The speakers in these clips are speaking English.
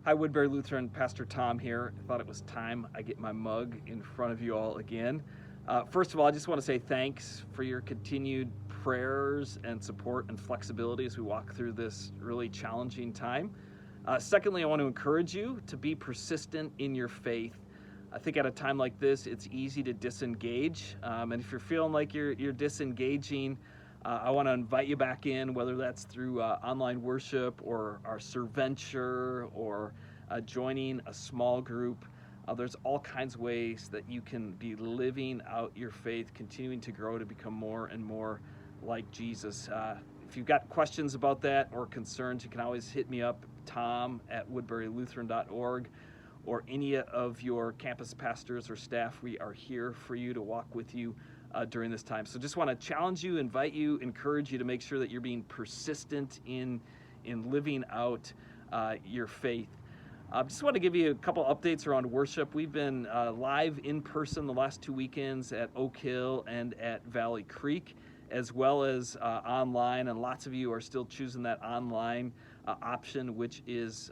Hi, Woodbury Lutheran, Pastor Tom here. I thought it was time I get my mug in front of you all again. First of all, I just want to say thanks for your continued prayers and support and flexibility as we walk through this really challenging time. Secondly, I want to encourage you to be persistent in your faith. I think at a time like this, it's easy to disengage. And if you're feeling like you're disengaging, I want to invite you back in, whether that's through online worship or our Serventure or joining a small group. There's all kinds of ways that you can be living out your faith, continuing to grow to become more and more like Jesus. If you've got questions about that or concerns, you can always hit me up, tom@woodburylutheran.org, or any of your campus pastors or staff. We are here for you to walk with you during this time. So just want to challenge you, invite you, encourage you to make sure that you're being persistent in living out your faith. Just want to give you a couple updates around worship. We've been live in person the last 2 weekends at Oak Hill and at Valley Creek, as well as online, and lots of you are still choosing that online option, which is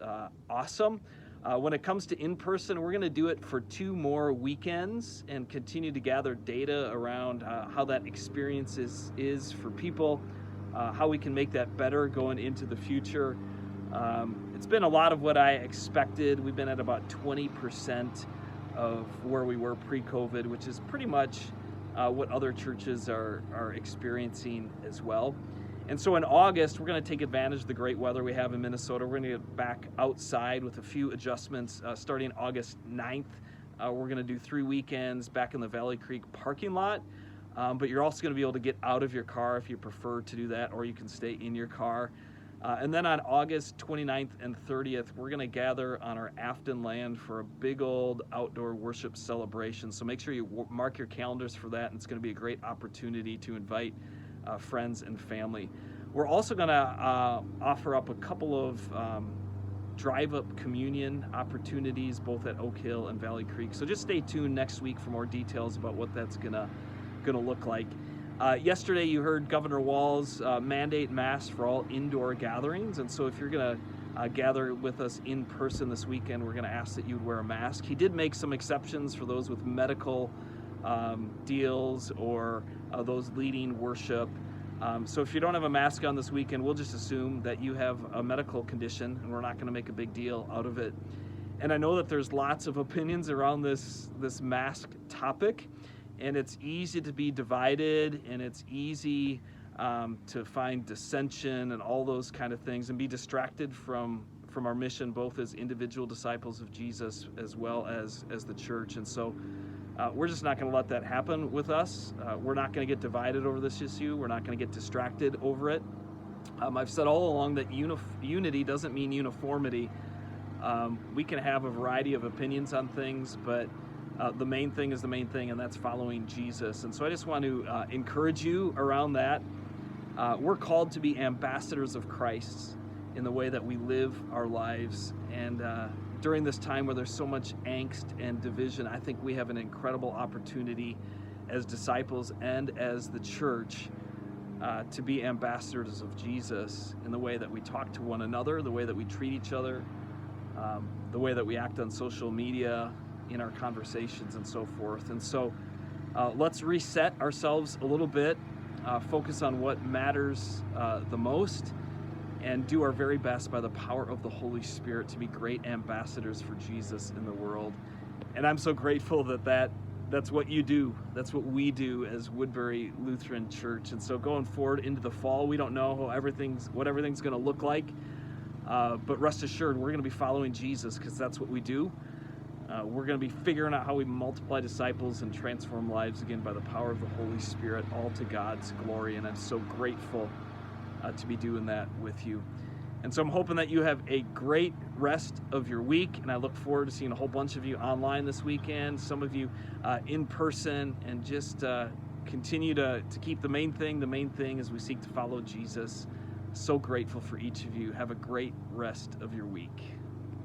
awesome. When it comes to in-person, we're going to do it for 2 more weekends and continue to gather data around how that experience is for people, how we can make that better going into the future. It's been a lot of what I expected. We've been at about 20% of where we were pre-COVID, which is pretty much what other churches are experiencing as well. And so in August, we're going to take advantage of the great weather we have in Minnesota. We're going to get back outside with a few adjustments starting August 9th. We're going to do 3 weekends back in the Valley Creek parking lot. But you're also going to be able to get out of your car if you prefer to do that, or you can stay in your car. And then on August 29th and 30th, we're going to gather on our Afton land for a big old outdoor worship celebration. So make sure you mark your calendars for that, and it's going to be a great opportunity to invite friends and family. We're also going to offer up a couple of drive-up communion opportunities, both at Oak Hill and Valley Creek. So just stay tuned next week for more details about what that's going to look like. Yesterday, you heard Governor Walz mandate masks for all indoor gatherings, and so if you're going to gather with us in person this weekend, we're going to ask that you would wear a mask. He did make some exceptions for those with medical deals or those leading worship. So if you don't have a mask on this weekend, we'll just assume that you have a medical condition, and we're not going to make a big deal out of it. And I know that there's lots of opinions around this mask topic, and it's easy to be divided, and it's easy to find dissension and all those kind of things, and be distracted from our mission, both as individual disciples of Jesus as well as the church. And so we're just not going to let that happen with us. We're not going to get divided over this issue. We're not going to get distracted over it. I've said all along that unity doesn't mean uniformity. We can have a variety of opinions on things, but the main thing is the main thing, and that's following Jesus. And so I just want to encourage you around that. We're called to be ambassadors of Christ in the way that we live our lives. And during this time where there's so much angst and division, I think we have an incredible opportunity as disciples and as the church to be ambassadors of Jesus in the way that we talk to one another, the way that we treat each other, the way that we act on social media, in our conversations, and so forth. And so let's reset ourselves a little bit, focus on what matters the most, and do our very best by the power of the Holy Spirit to be great ambassadors for Jesus in the world. And I'm so grateful that's what you do. That's what we do as Woodbury Lutheran Church. And so going forward into the fall, we don't know what everything's going to look like, but rest assured, we're going to be following Jesus, because that's what we do. We're going to be figuring out how we multiply disciples and transform lives again by the power of the Holy Spirit, all to God's glory. And I'm so grateful to be doing that with you. And so I'm hoping that you have a great rest of your week, and I look forward to seeing a whole bunch of you online this weekend, some of you in person, and just continue to keep the main thing as we seek to follow Jesus. So grateful for each of you. Have a great rest of your week.